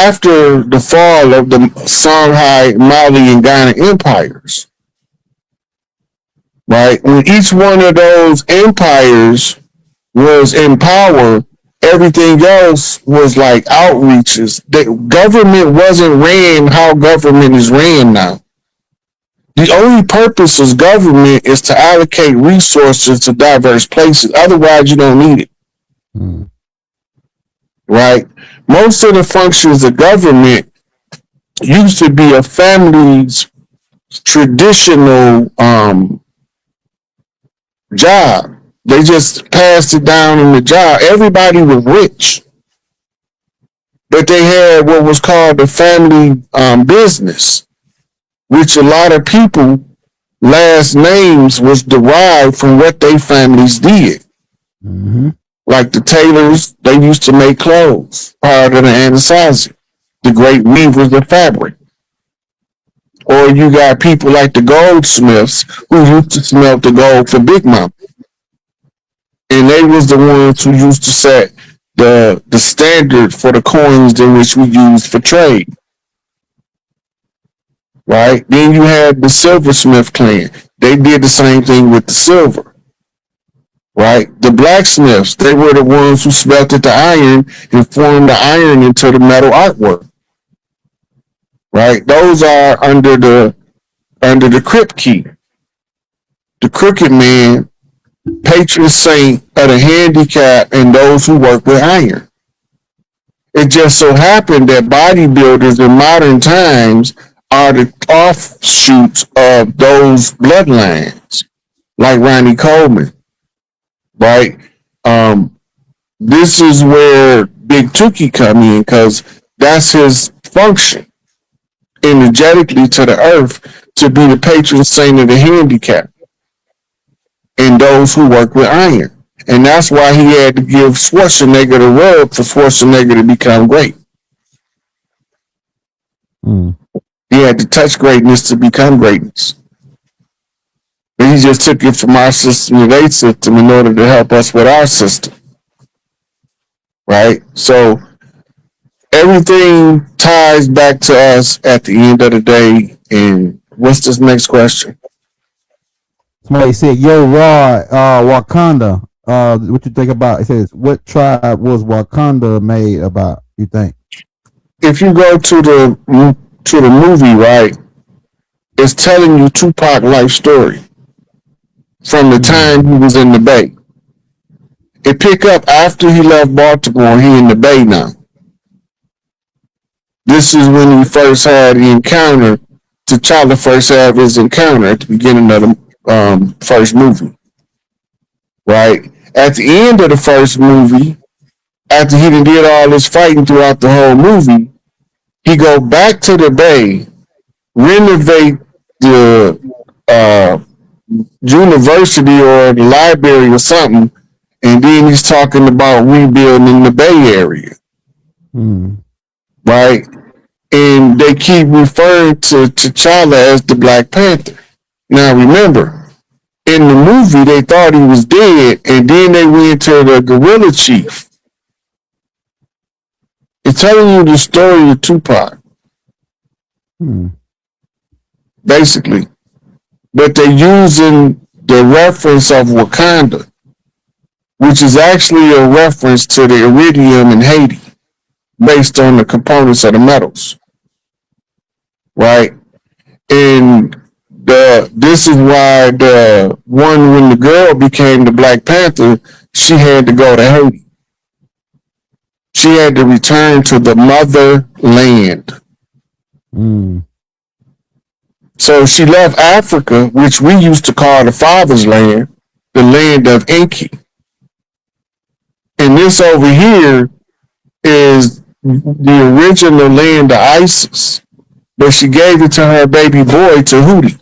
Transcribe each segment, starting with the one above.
after the fall of the Songhai, Mali, and Ghana empires, right? When each one of those empires was in power, everything else was like outreaches. The government wasn't ran how government is ran now. The only purpose of government is to allocate resources to diverse places. Otherwise, you don't need it. Mm. Right? Most of the functions of government used to be a family's traditional job. They just passed it down in the job. Everybody was rich, but they had what was called the family business, which a lot of people last names was derived from what they families did. Mm-hmm. Like the tailors, they used to make clothes, part of the Anasazi, the great weavers of fabric. Or you got people like the goldsmiths who used to smelt the gold for Big Mama. And they was the ones who used to set the standard for the coins in which we use for trade. Right? Then you had the silversmith clan. They did the same thing with the silver. Right? The blacksmiths, they were the ones who smelted the iron and formed the iron into the metal artwork. Right? Those are under the Kripke, the crooked man, patron saint of the handicapped and those who work with iron. It just so happened that bodybuilders in modern times are the offshoots of those bloodlines, like Ronnie Coleman, right? This is where Big Tookie come in because that's his function, energetically to the earth, to be the patron saint of the handicapped and those who work with iron. And that's why he had to give Schwarzenegger the rub for Schwarzenegger to become great. Mm. He had to touch greatness to become greatness. But he just took it from our system to their system in order to help us with our system. Right? So everything ties back to us at the end of the day. And what's this next question? Somebody said, "Yo, Rod, Wakanda. What you think about?" It says, "What tribe was Wakanda made about? You think?" If you go to the movie, right, it's telling you Tupac life story from the time he was in the Bay. It pick up after he left Baltimore. He in the Bay now. This is when he first had the encounter. T'Challa first had his encounter at the beginning of the first movie, right? At the end of the first movie, after he did all this fighting throughout the whole movie, he go back to the Bay, renovate the university or the library or something, and then he's talking about rebuilding the Bay Area, right? And they keep referring to T'Challa as the Black Panther. Now remember, in the movie, they thought he was dead, and then they went to the Gorilla Chief. It's telling you the story of Tupac. Basically. But they're using the reference of Wakanda, which is actually a reference to the iridium in Haiti, based on the components of the metals. Right? And this is why when the girl became the Black Panther, she had to go to Haiti. She had to return to the motherland. So she left Africa, which we used to call the father's land, the land of Enki. And this over here is the original land of Isis, but she gave it to her baby boy, Tahuti.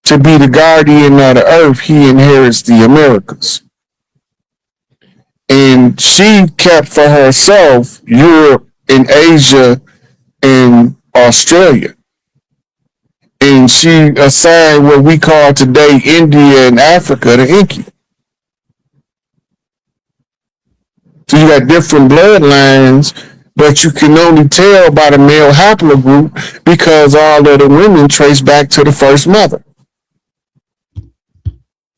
To be the guardian of the earth, he inherits the Americas. And she kept for herself Europe and Asia and Australia. And she assigned what we call today India and Africa to Enki. So you got different bloodlines, but you can only tell by the male haplogroup because all of the women trace back to the first mother.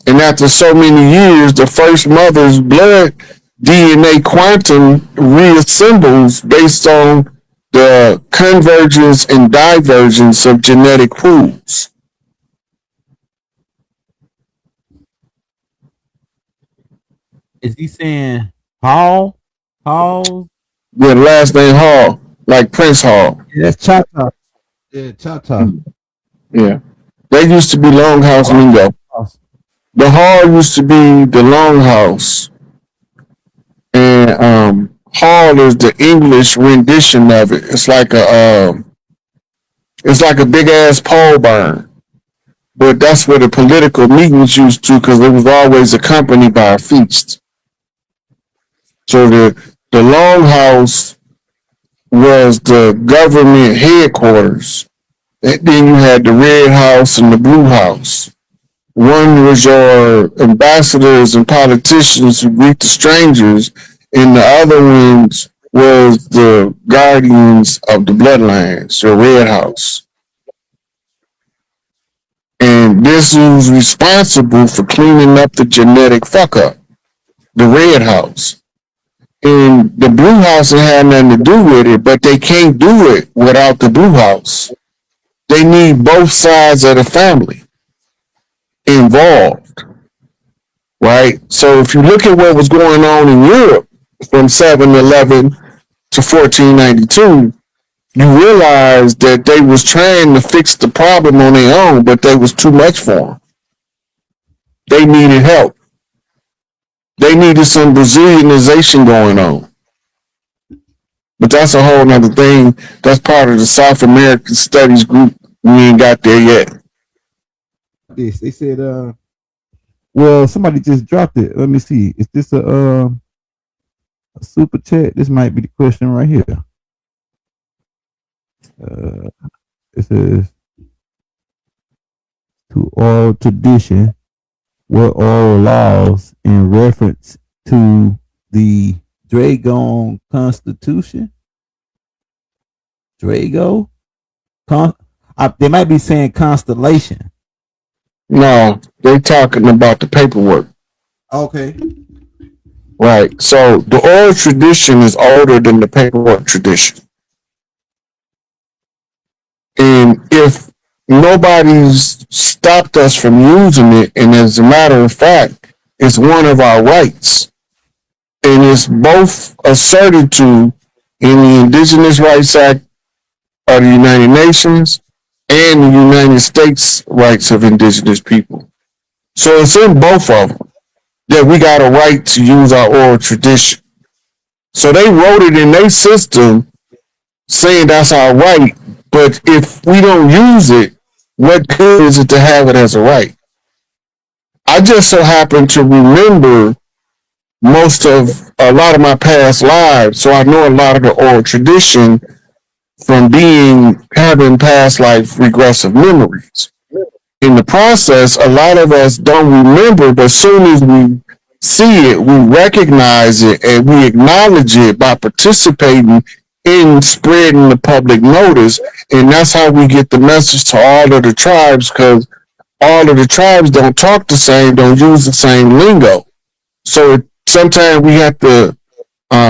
And after so many years, the first mother's blood DNA quantum reassembles based on the convergence and divergence of genetic pools. Is he saying Hall? Hall? The last name Hall, like Prince Hall. Yeah, that's Chata. Yeah, Chata. Yeah. They used to be Longhouse lingo. The Hall used to be the Longhouse. And Hall is the English rendition of it. It's like a big ass pole barn. But that's where the political meetings used to, because it was always accompanied by a feast. So the Longhouse was the government headquarters. And then you had the Red House and the Blue House. One was your ambassadors and politicians who greet the strangers, and the other ones was the guardians of the bloodlines, your Red House. And this was responsible for cleaning up the genetic fuck up, the Red House. And the Blue House had nothing to do with it, but they can't do it without the Blue House. They need both sides of the family involved, right? So if you look at what was going on in Europe from 711 to 1492, you realize that they was trying to fix the problem on their own, but they was too much for them. They needed help. They needed some Brazilianization going on. But that's a whole nother thing. That's part of the South American Studies group. We ain't got there yet. This they said, well, somebody just dropped it. Let me see. Is this a super chat? This might be the question right here. It says, to oral tradition, what oral laws in reference to the Dragon Constitution? Drago? They might be saying constellation. No, they talking about the paperwork. Okay. Right. So the oral tradition is older than the paperwork tradition. And if nobody's stopped us from using it, and as a matter of fact, it's one of our rights. And it's both asserted to in the Indigenous Rights Act of the United Nations and the United States Rights of Indigenous People. So it's in both of them that we got a right to use our oral tradition. So they wrote it in their system saying that's our right, but if we don't use it, what good is it to have it as a right? I just so happen to remember a lot of my past lives, so I know a lot of the oral tradition from having past life regressive memories. In the process, a lot of us don't remember, but as soon as we see it, we recognize it and we acknowledge it by participating in spreading the public notice. And that's how we get the message to all of the tribes, because all of the tribes don't talk the same, don't use the same lingo. So sometimes we have to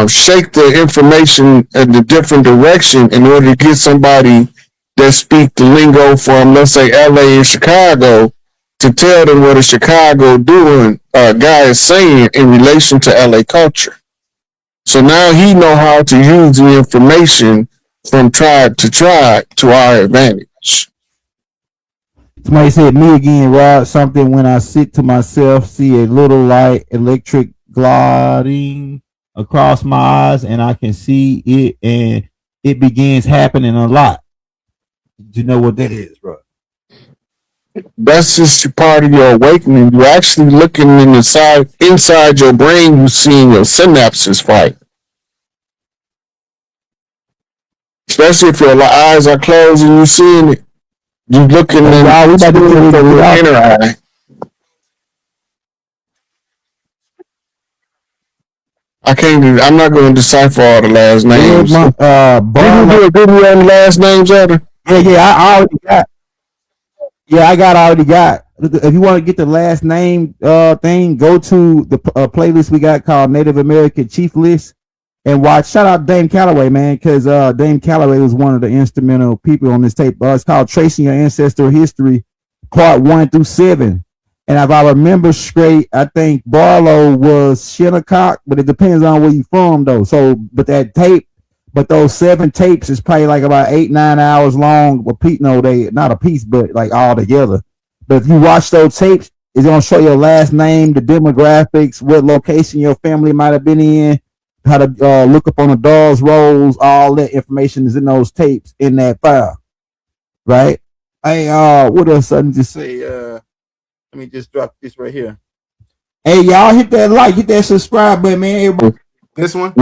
shake the information in a different direction in order to get somebody that speak the lingo from, let's say, LA and Chicago, to tell them what a Chicago guy is saying in relation to LA culture. So now he know how to use the information from tribe to our advantage. Somebody said, me again, Rod, something when I sit to myself, see a little light electric gliding across my eyes, and I can see it, and it begins happening a lot. Do you know what that is, bro? That's just part of your awakening. You're actually looking inside your brain, you're seeing your synapses fight. Especially if your eyes are closed and you're seeing it. You're looking in the inner eye. I can't. I'm not going to decipher all the last names. Did you Barlow. do a video on the last names, Elder? I already got. If you want to get the last name thing, go to the playlist we got called Native American Chief List and watch. Shout out Dame Calloway, man, because Dame Calloway was one of the instrumental people on this tape. It's called Tracing Your Ancestral History, Part 1 through 7. And if I remember straight, I think Barlow was Shinnecock, but it depends on where you from, though. So, but those 7 tapes is probably like about 8-9 hours long. They not a piece, but like all together. But if you watch those tapes, it's gonna show your last name, the demographics, what location your family might have been in, how to look up on the dogs rolls. All that information is in those tapes in that file, right? Hey, what else I need to say? Let me just drop this right here. Hey, y'all, hit that like, hit that subscribe button, man. Everybody. This one?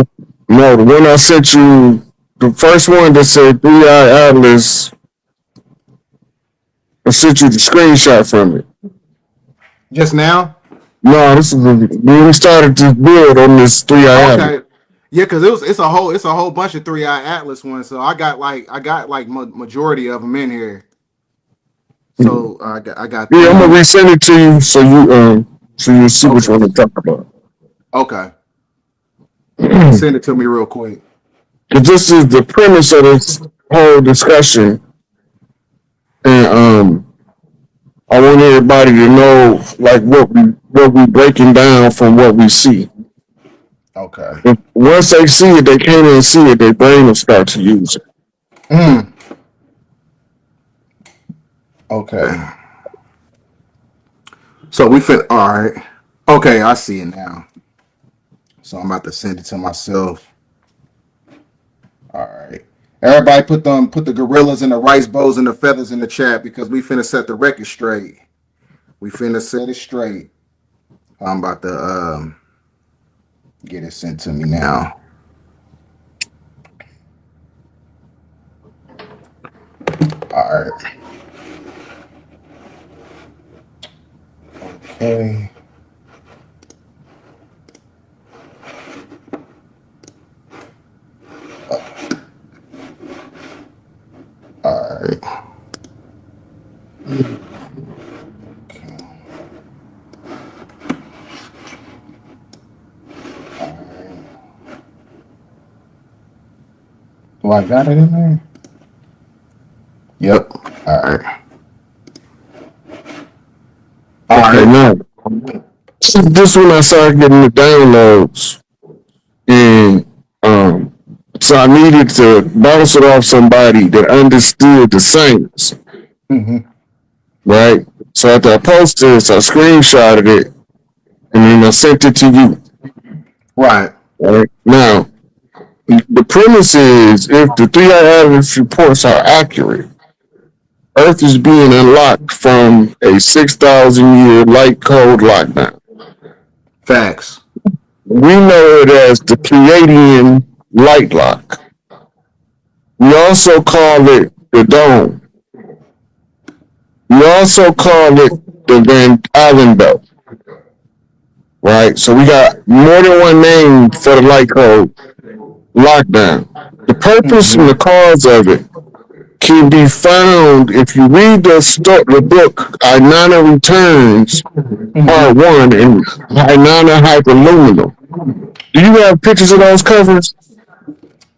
No, the one I sent you, the first one that said 3i Atlas. I sent you the screenshot from it. Just now? No, this is when we started to build on this 3i Atlas. Okay. Yeah, because it's a whole bunch of 3i Atlas ones. So I got majority of them in here. So I got. Yeah, I'm gonna resend it to you so you see which one I'm talking about. Okay. Send it to me real quick. Because this is the premise of this whole discussion, and I want everybody to know like what we breaking down from what we see. Okay. If once they see it, they can't even see it. Their brain will start to use it. Okay. So we fit. All right. Okay, I see it now. So I'm about to send it to myself. All right. Everybody put the gorillas and the rice bowls and the feathers in the chat because we finna set the record straight. We finna set it straight. I'm about to get it sent to me now. All right. Okay. All right. Okay. Oh, I got it in there? Yep. All right. Okay, now this one I started getting the downloads, and so I needed to bounce it off somebody that understood the science, right? So after I posted this, I screenshotted it, and then I sent it to you. Right. Right now, the premise is if the 3i Atlas reports are accurate, Earth is being unlocked from a 6,000-year light code lockdown. Facts. We know it as the Pleiadian light lock. We also call it the dome. We also call it the Van Allen belt. Right? So we got more than one name for the light code lockdown. The purpose and the cause of it can be found if you read the book Inanna Returns, Part 1, and Inanna Hyperluminal. Do you have pictures of those covers?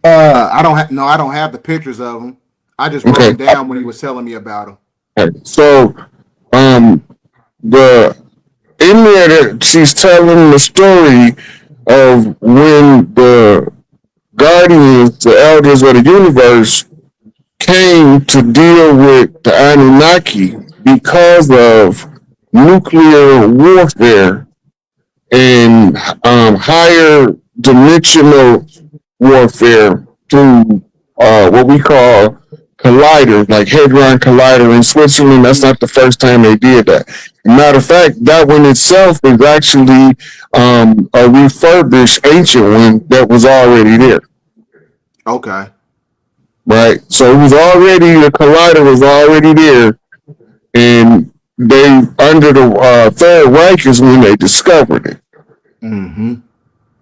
I don't have the pictures of them. I just wrote them down when he was telling me about them. Okay. So, in there, she's telling the story of when the Guardians, the Elders of the Universe, came to deal with the Anunnaki because of nuclear warfare and higher dimensional warfare through what we call colliders, like Hadron Collider in Switzerland. That's not the first time they did that. Matter of fact, that one itself is actually a refurbished ancient one that was already there. Okay. Right. So it was already, the collider was already there, and they under the Third Reich is when they discovered it.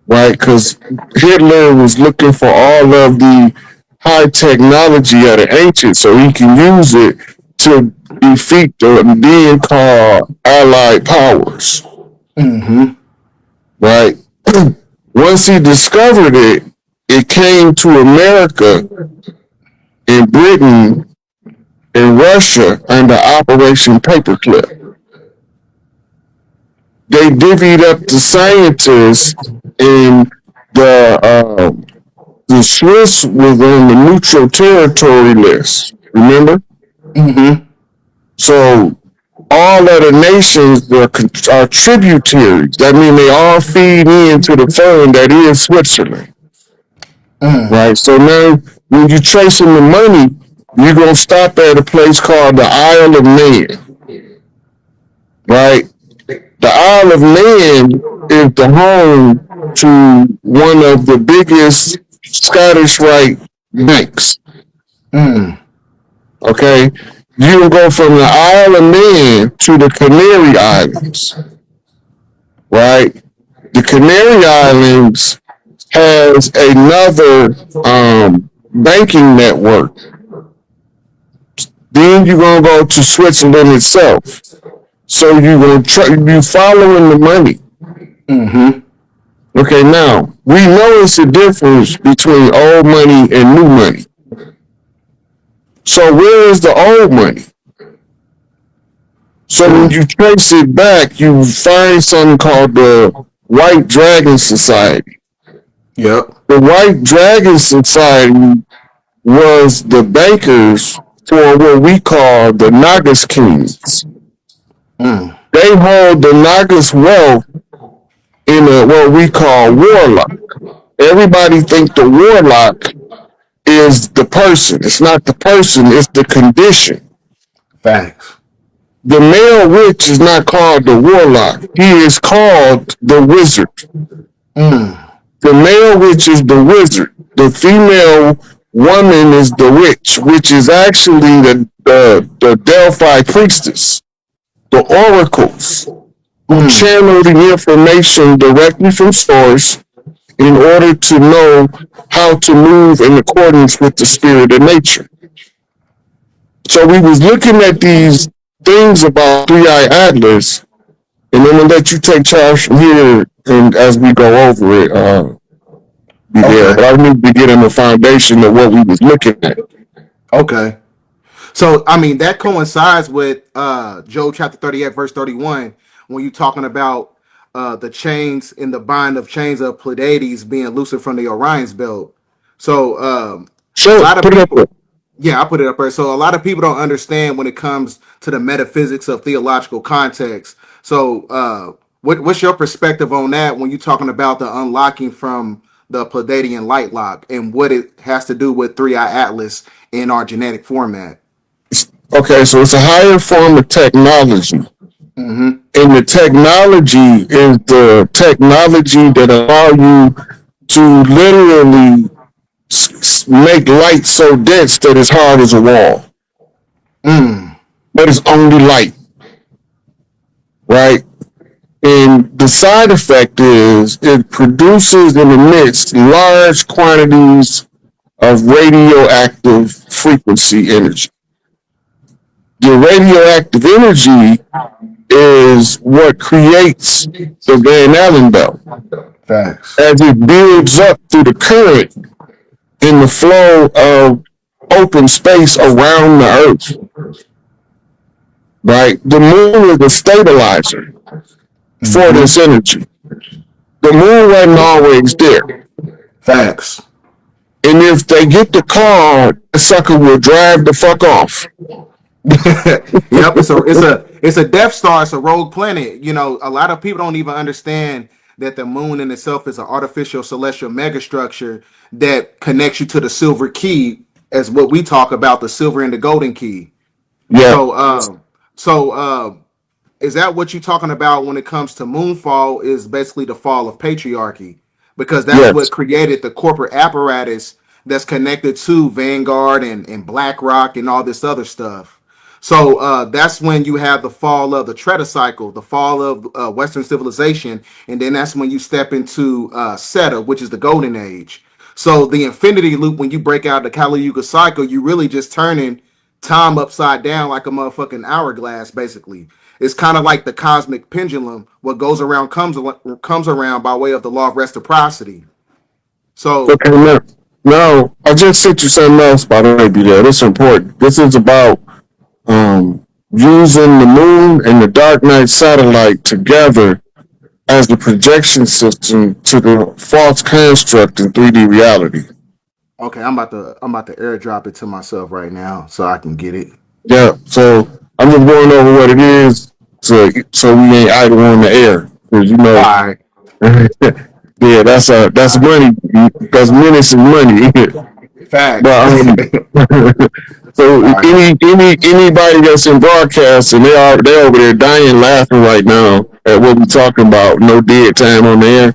right? Because Hitler was looking for all of the high technology of the ancients so he can use it to defeat the being called Allied powers, Mm-hmm. right? Once he discovered it, it came to America and Britain and Russia under Operation Paperclip. They divvied up the scientists, and the Swiss was on the neutral territory list. Remember? Mm-hmm. So all of the nations are tributaries. That means they all feed into the fund that is Switzerland, right? So now, when you tracing the money, you're gonna stop at a place called the Isle of Man, right? The Isle of Man is the home to one of the biggest Scottish Rite banks. Okay, you can go from the Isle of Man to the Canary Islands, right? The Canary Islands has another banking network. Then you're gonna go to Switzerland itself. So you you following the money. Okay, now we know it's a difference between old money and new money. So where is the old money? So when you trace it back, you find something called the White Dragon Society. Yep. The White Dragon Society was the bankers for what we call the Nagas Kings. They hold the Nagas wealth in what we call warlock. Everybody think the warlock is the person. It's not the person, it's the condition. Facts. The male witch is not called the warlock. He is called the wizard. The male witch is the wizard. The female woman is the witch, which is actually the Delphi priestess, the oracles, who channel the information directly from source in order to know how to move in accordance with the spirit of nature. So we was looking at these things about Three Eye Atlas, and I'm gonna let you take charge from here, and as we go over it, be there. Okay. But I need to get in the foundation of what we was looking at. Okay. So I mean that coincides with Job chapter 38, verse 31, when you're talking about the chains in the bind of chains of Pleiades being loosened from the Orion's belt. So a Sure, lot of put it up people, there. yeah, I put it up there. So a lot of people don't understand when it comes to the metaphysics of theological context. So what's your perspective on that when you're talking about the unlocking from the Pleiadian light lock and what it has to do with Three Eye Atlas in our genetic format? Okay, so it's a higher form of technology. And the technology is the technology that allow you to literally make light so dense that it's hard as a wall. But it's only light, right? And the side effect is it produces and emits large quantities of radioactive frequency energy. The radioactive energy is what creates the Van Allen belt. Facts. As it builds up through the current in the flow of open space around the earth. Right? The moon is a stabilizer for this energy. The moon wasn't always there. Facts. And if they get the call, the sucker will drive the fuck off. Yep, it's a Death Star, it's a rogue planet. You know, a lot of people don't even understand that the moon in itself is an artificial celestial megastructure that connects you to the silver key, as what we talk about, the silver and the golden key. Yeah. So is that what you're talking about when it comes to Moonfall? Is basically the fall of patriarchy, because that's Yes. what created the corporate apparatus that's connected to Vanguard and BlackRock and all this other stuff. So that's when you have the fall of the Tretocycle, the fall of Western civilization, and then that's when you step into Seta, which is the Golden Age. So the infinity loop, when you break out the Kali Yuga cycle, you really just turning time upside down like a motherfucking hourglass, basically. It's kind of like the cosmic pendulum. What goes around comes around by way of the law of reciprocity. So, Okay, now I just sent you something else, by the way, be there. This is important. This is about using the moon and the Dark Knight satellite together as the projection system to the false construct in 3D reality. okay, I'm about to airdrop it to myself right now so I can get it. Yeah, so I'm just going over what it is, so we ain't idle on the air, because you All know, right, yeah, that's money. That's minutes and money. facts. But so All right. anybody that's in broadcast and they over there dying laughing right now at what we talking about. No dead time on the air,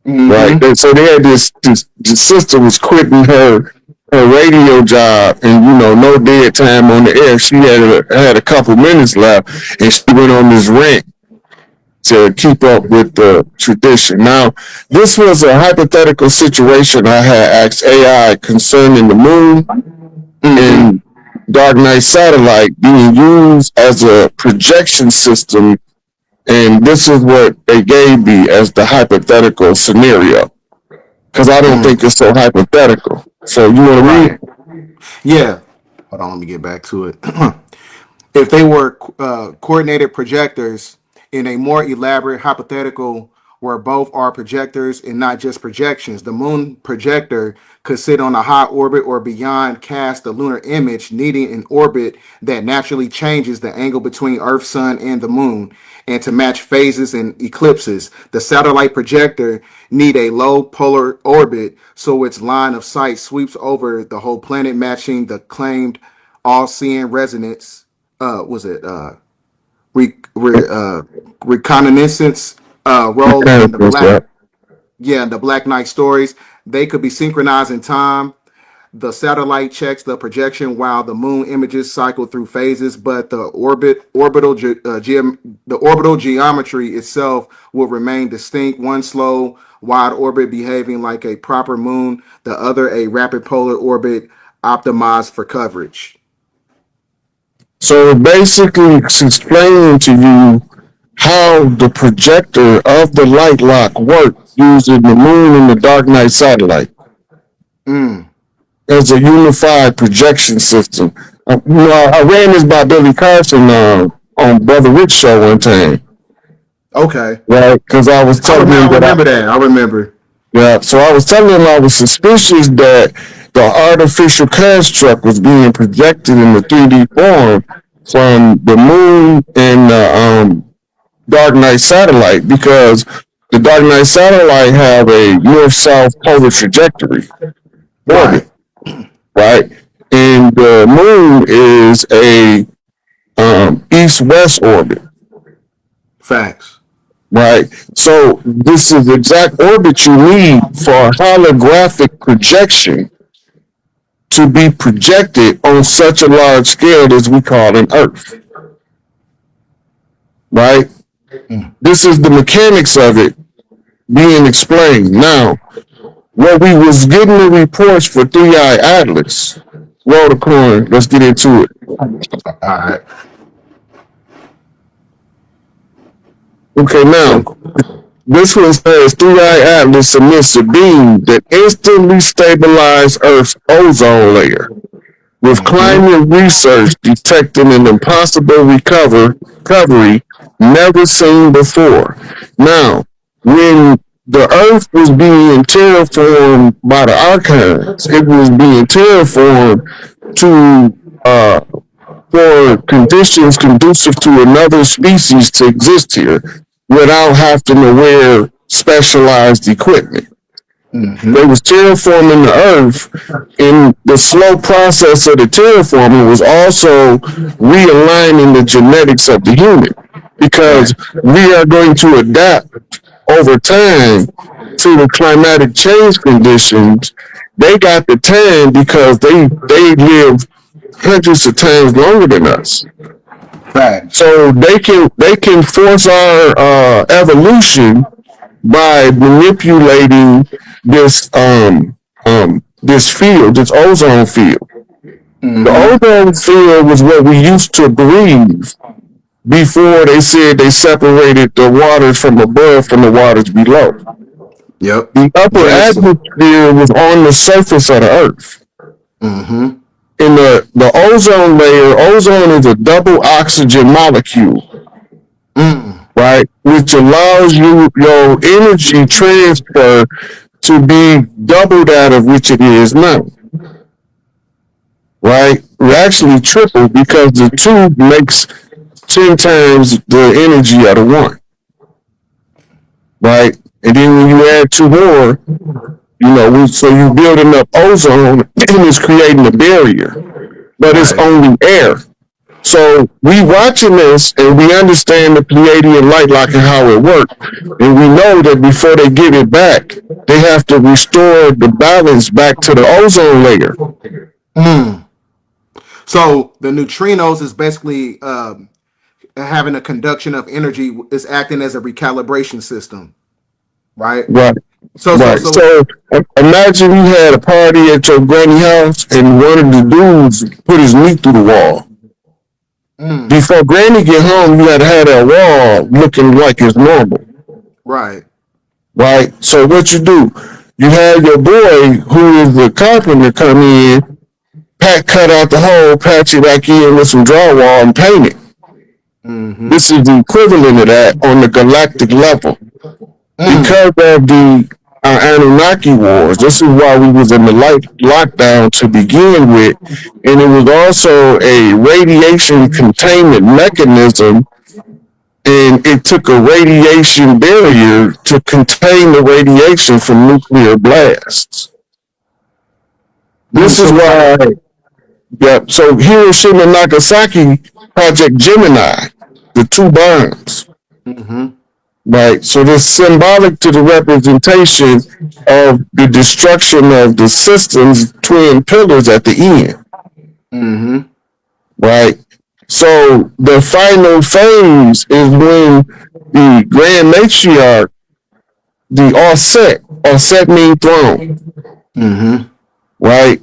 right? Mm-hmm. So they had this the sister was quitting her radio job, and no dead time on the air. She had a couple minutes left, and she went on this rant to keep up with the tradition. Now, this was a hypothetical situation I had asked AI concerning the moon Mm-hmm. and Dark Knight satellite being used as a projection system, and this is what they gave me as the hypothetical scenario. Because I don't think Mm. it's so hypothetical. So you want to read? Right. Yeah. Hold on, let me get back to it. If they were coordinated projectors in a more elaborate hypothetical where both are projectors and not just projections, the moon projector could sit on a high orbit or beyond, cast the lunar image, needing an orbit that naturally changes the angle between Earth, Sun, and the moon, and to match phases and eclipses. The satellite projector need a low polar orbit so its line of sight sweeps over the whole planet, matching the claimed all-seeing resonance was it re, re, reconnaissance role in the What's that? Black Knight stories. They could be synchronized in time. The satellite checks the projection while the moon images cycle through phases, but the orbital geometry itself will remain distinct. One slow, wide orbit behaving like a proper moon, the other a rapid polar orbit optimized for coverage. So basically, it's explaining to you how the projector of the light lock works using the moon and the Dark Knight satellite Mm, as a unified projection system. I ran this by Billy Carson on Brother Rich show one time, okay. right? Because I was telling him I that remember that. I remember. yeah, so I was telling him I was suspicious that the artificial construct was being projected in the 3D form from the moon and the Dark Knight satellite, because the Dark Knight satellite have a north-south polar trajectory Right. orbit, right? And the moon is a east-west orbit, Facts. right? So this is the exact orbit you need for holographic projection to be projected on such a large scale as we call an Earth, right? Mm. This is the mechanics of it being explained. Now, what we was getting the reports for Three Eye Atlas. Roll the coin. Let's get into it. All right. Okay, now So, this one says Three Eye Atlas emits a beam that instantly stabilizes Earth's ozone layer, with mhm. climate research detecting an impossible recovery never seen before. Now, when the Earth was being terraformed by the archons, it was being terraformed to for conditions conducive to another species to exist here without having to wear specialized equipment. They Mhm. was terraforming the earth, and the slow process of the terraforming was also realigning the genetics of the human, because Right. we are going to adapt over time to the climatic change conditions. They got the time because they live hundreds of times longer than us. Fact. So they can force our evolution by manipulating this this field, this ozone field. The ozone field was what we used to breathe before they said they separated the waters from above from the waters below. Yep. The upper Yes. atmosphere was on the surface of the earth. Mm-hmm. In the ozone layer, ozone is a double oxygen molecule, right? Which allows you your energy transfer to be double that of which it is now. Right? Actually triple because the two makes 10 times the energy out of one. Right? And then when you add two more, so you're building up ozone and it's creating a barrier. But it's Right. only air. So we watching this and we understand the Pleiadian light lock and how it works. And we know that before they give it back, they have to restore the balance back to the ozone layer. So the neutrinos is basically having a conduction of energy, is acting as a recalibration system, right? Right. So Right. So imagine you had a party at your granny house and one of the dudes put his knee through the wall. Before granny get home, you had to have that wall looking like it's normal. right. Right? So what you do, you have your boy who is the carpenter come in, cut out the hole, patch it back in with some drywall and paint it. This is the equivalent of that on the galactic level. Because of the Anunnaki wars, this is why we was in the lockdown to begin with, and it was also a radiation containment mechanism, and it took a radiation barrier to contain the radiation from nuclear blasts. This is why, so Hiroshima and Nagasaki, Project Gemini, the two bombs. Right, so this symbolic to the representation of the destruction of the system's twin pillars at the end. Right, so the final phase is when the Grand Matriarch, the Aset means throne. Right,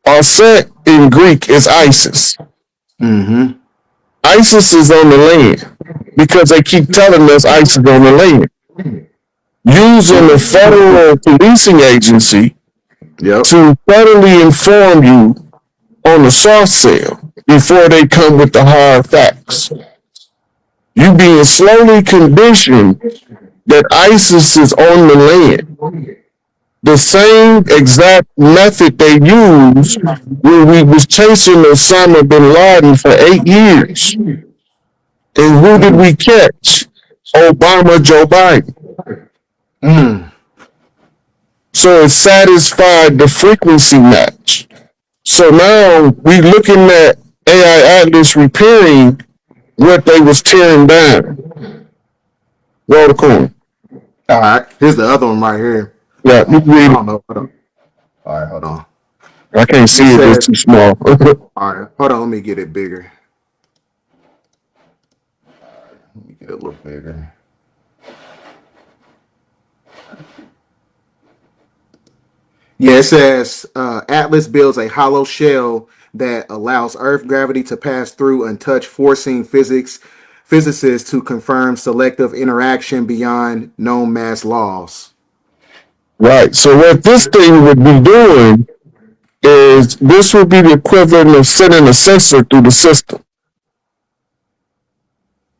Aset in Greek is Isis. Isis is on the land because they keep telling us ISIS on the land. Using the federal policing agency to federally inform you on the soft sale before they come with the hard facts. You being slowly conditioned that ISIS is on the land. The same exact method they used when we was chasing Osama bin Laden for 8 years. And who did we catch? Obama, Joe Biden. So it satisfied the frequency match. So now we looking at AI Atlas repairing what they was tearing down. Roll the coin. All right. Here's the other one right here. Yeah, you can I read it. don't know. Hold on. All right, hold on. I can't see it, it's too small. All right, hold on. Let me get it bigger. Let me get it a little bigger. Yeah, it says Atlas builds a hollow shell that allows Earth gravity to pass through untouched, forcing physicists to confirm selective interaction beyond known mass laws. Right. So what this thing would be doing is this would be the equivalent of sending a sensor through the system.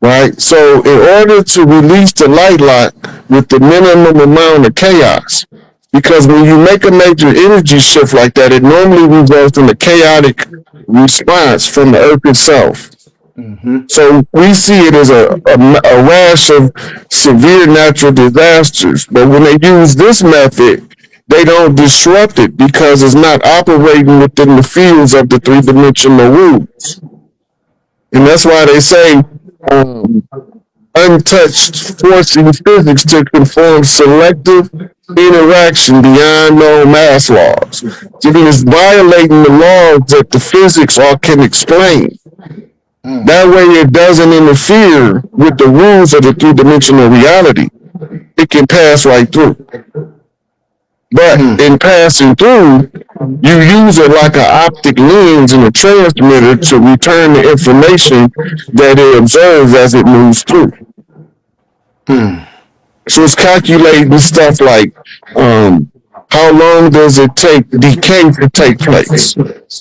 Right. So in order to release the light lock with the minimum amount of chaos, because when you make a major energy shift like that, it normally results in a chaotic response from the Earth itself. So we see it as a rash of severe natural disasters. But when they use this method, they don't disrupt it because it's not operating within the fields of the three-dimensional rules. And that's why they say untouched forcing physics to conform selective interaction beyond known mass laws. It is violating the laws that the physics all can explain. That way it doesn't interfere with the rules of the three-dimensional reality. It can pass right through. But in passing through, you use it like an optic lens and a transmitter to return the information that it observes as it moves through. So it's calculating stuff like how long does it take decay to take place?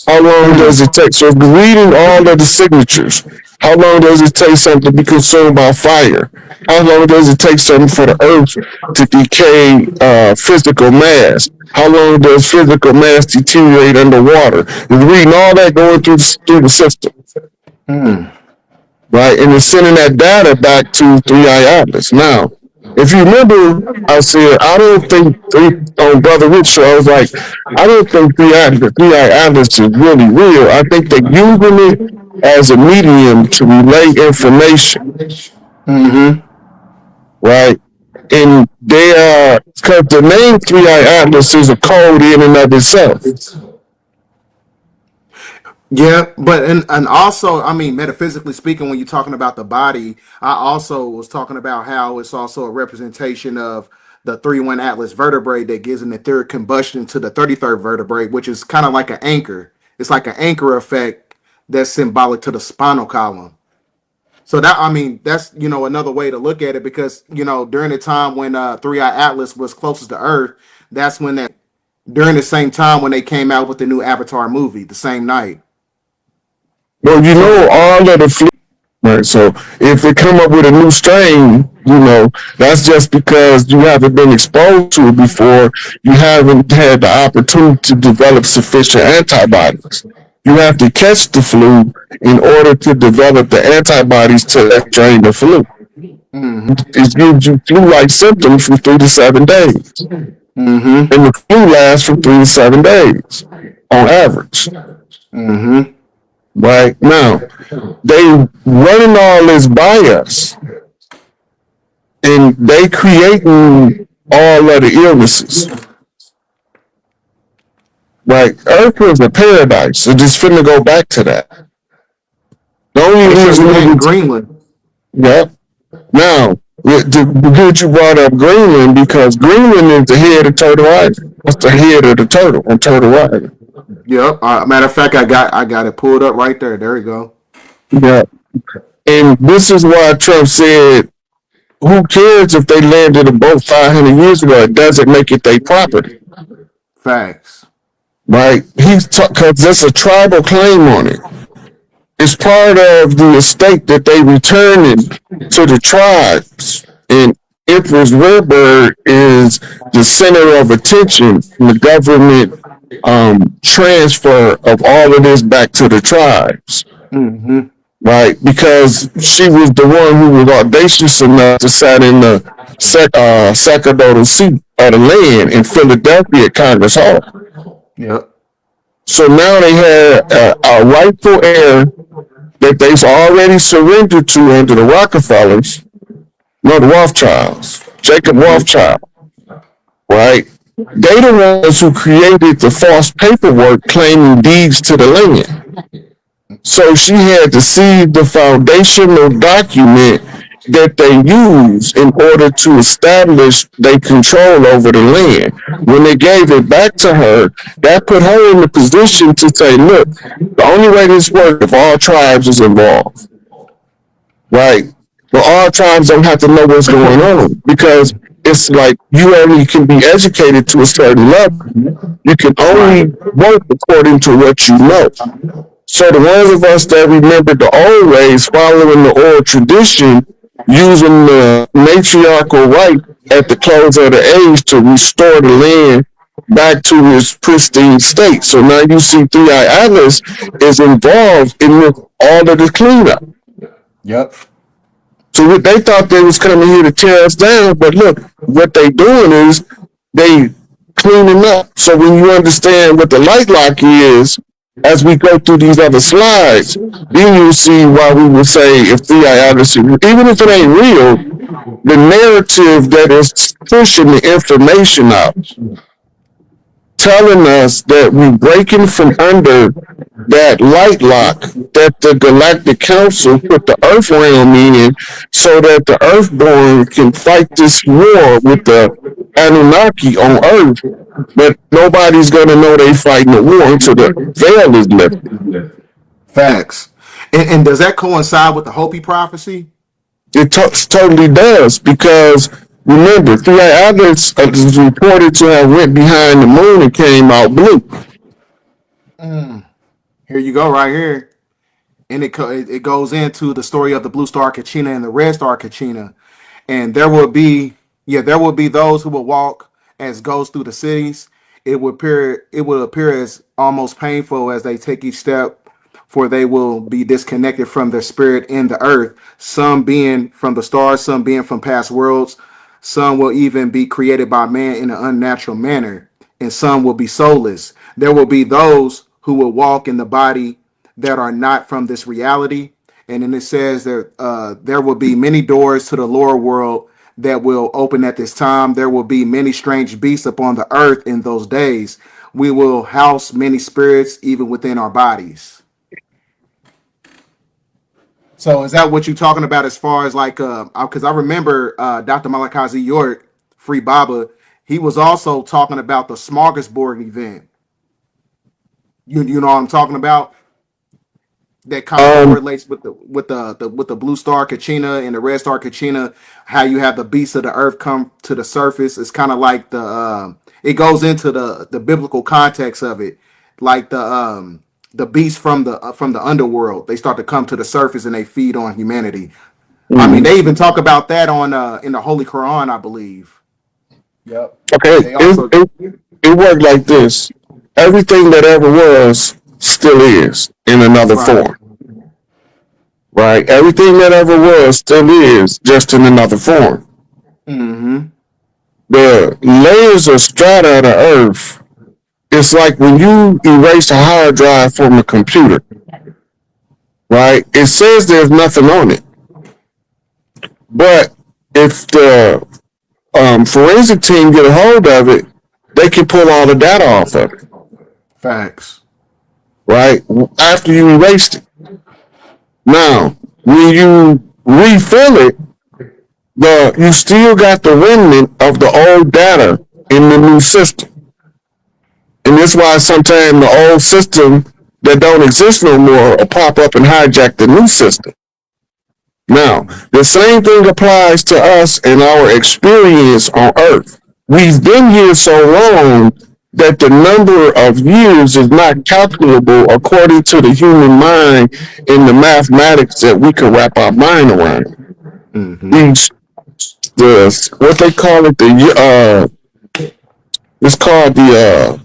How long does it take? So reading all of the signatures. How long does it take something to be consumed by fire? How long does it take something for the earth to decay physical mass? How long does physical mass deteriorate underwater? It's reading all that going through the system. Right? And it's sending that data back to 3i Atlas. Now, if you remember, I said, I don't think, on Brother Rich show, I was like, I don't think 3i Atlas is really real. I think they're using it as a medium to relay information. Right? And they are, because the name 3i Atlas is a code in and of itself. Yeah, but and also, I mean, metaphysically speaking, when you're talking about the body, I also was talking about how it's also a representation of the 3-1 Atlas vertebrae that gives an etheric combustion to the 33rd vertebrae, which is kind of like an anchor. It's like an anchor effect that's symbolic to the spinal column. So that, I mean, that's, another way to look at it, because, during the time when 3i Atlas was closest to Earth, that's when during the same time when they came out with the new Avatar movie, the same night. Well, all of the right? So if they come up with a new strain, that's just because you haven't been exposed to it before. You haven't had the opportunity to develop sufficient antibodies. You have to catch the flu in order to develop the antibodies to that strain of flu. It gives you flu-like symptoms from 3 to 7 days. And the flu lasts from 3 to 7 days on average. Right now, they running all this by us, and they creating all of the illnesses. Right, Earth was a paradise, so just finna go back to that. The only reason Greenland. Yep. Now, good you brought up Greenland, because Greenland is the head of Turtle Island. That's the head of the turtle on Turtle Island. Yep. Matter of fact, I got it pulled up right there. There you go. Yeah. And this is why Trump said, who cares if they landed a boat 500 years ago? It doesn't make it their property. Facts. Right? Because there's a tribal claim on it. It's part of the estate that they returning to the tribes. And Empress Redbird is the center of attention in the government transfer of all of this back to the tribes. Right? Because she was the one who was audacious enough to sit in the sacerdotal seat of the land in Philadelphia at Congress Hall. Yep. So now they had a rightful heir that they've already surrendered to under the Rockefellers, the Rothschilds, Jacob Rothschild, right? They the ones who created the false paperwork claiming deeds to the land. So she had to see the foundational document that they use in order to establish their control over the land. When they gave it back to her, that put her in the position to say, look, the only way this works if all tribes is involved. Right? But all tribes don't have to know what's going on, because it's like you only can be educated to a certain level. You can only work according to what you know. So the ones of us that remember the old ways, following the oral tradition, using the matriarchal right at the close of the age to restore the land back to its pristine state. So now you see 3i Atlas is involved in all of the cleanup. Yep. So they thought they was coming here to tear us down, but look, what they doing is they cleaning up. So when you understand what the light lock is, as we go through these other slides, then you'll see why we would say if theodicy, even if it ain't real, the narrative that is pushing the information out, telling us that we're breaking from under that light lock that the Galactic Council put the Earth realm in so that the Earthborn can fight this war with the Anunnaki on Earth, but nobody's going to know they fighting the war until the veil is lifted. Facts. And does that coincide with the Hopi prophecy? It totally does, because remember, three others is reported to have went behind the moon and came out blue. Here you go, right here. And it goes into the story of the blue star Kachina and the red star Kachina. And there will be those who will walk as ghosts through the cities. It will appear as almost painful as they take each step, for they will be disconnected from their spirit in the earth, some being from the stars, some being from past worlds, some will even be created by man in an unnatural manner, and some will be soulless. There will be those who will walk in the body that are not from this reality. And then it says that there will be many doors to the lower world that will open at this time. There will be many strange beasts upon the earth in those days. We will house many spirits even within our bodies. So is that what you're talking about as far as like, because I remember Dr. Malachi York, Free Baba, he was also talking about the smorgasbord event. You know what I'm talking about? That kind of correlates with the blue star Kachina and the red star Kachina, how you have the beasts of the earth come to the surface. It's kind of like it goes into the biblical context of it, like the beasts from the underworld. They start to come to the surface and they feed on humanity. I mean, they even talk about that on in the Holy Quran, I believe. Yep. Okay, They also it worked like this. Everything that ever was still is in another right. form. Right? Everything that ever was still is, just in another form. Mm-hmm. The layers of strata of the earth, it's like when you erase a hard drive from a computer, right? It says there's nothing on it. But if the forensic team get a hold of it, they can pull all the data off of it, Facts. right? After you erased it. Now, when you refill it, you still got the remnant of the old data in the new system. And that's why sometimes the old system that don't exist no more will pop up and hijack the new system. Now, the same thing applies to us and our experience on Earth. We've been here so long that the number of years is not calculable according to the human mind in the mathematics that we can wrap our mind around. Mm-hmm. What they call it, it's called the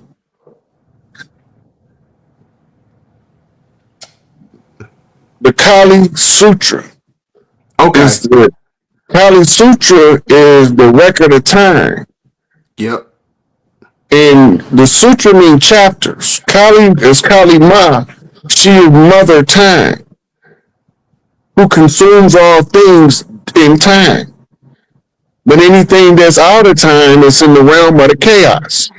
Kali Sutra. Okay. The Kali Sutra is the record of time. Yep. And the sutra means chapters. Kali is Kali Ma. She is Mother Time, who consumes all things in time. But anything that's out of time is in the realm of the chaos.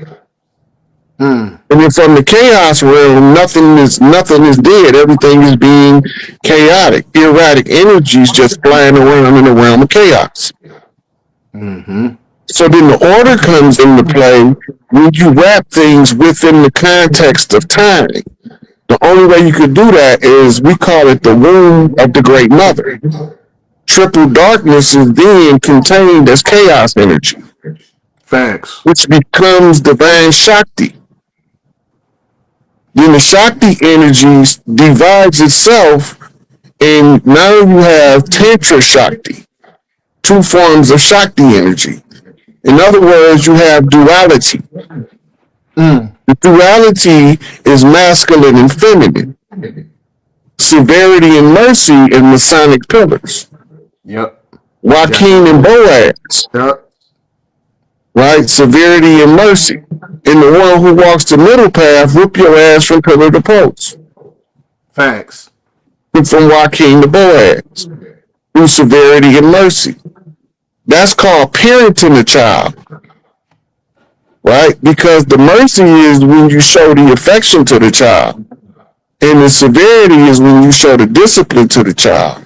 And then from the chaos realm, nothing is dead. Everything is being chaotic. Erratic energies just flying around in the realm of chaos. Mm-hmm. So then the order comes into play when you wrap things within the context of time. The only way you could do that is, we call it the womb of the Great Mother. Triple darkness is then contained as chaos energy. Facts. Which becomes divine Shakti. Then the Shakti energy divides itself, and now you have Tantra Shakti. Two forms of Shakti energy. In other words, you have duality. The duality is masculine and feminine. Severity and mercy is Masonic pillars. Yep. Joaquin and Boaz. Yep. right? Severity and mercy. And the one who walks the middle path, whoop your ass from pillar to post. Facts. From Joaquin to Boaz, through severity and mercy. That's called parenting a child, right? Because the mercy is when you show the affection to the child, and the severity is when you show the discipline to the child.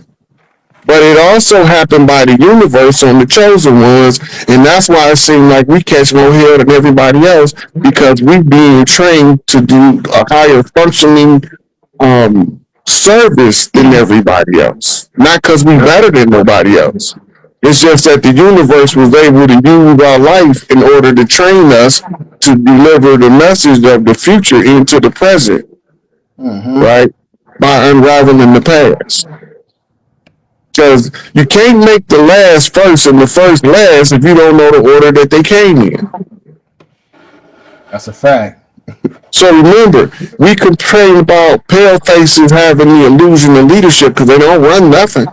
But it also happened by the universe on the chosen ones, and that's why it seems like we catch more hell than everybody else, because we being trained to do a higher functioning service than everybody else. Not because we better than nobody else. It's just that the universe was able to use our life in order to train us to deliver the message of the future into the present, right? By unraveling the past. Because you can't make the last first and the first last if you don't know the order that they came in. That's a fact. So remember, we complain about pale faces having the illusion of leadership because they don't run nothing.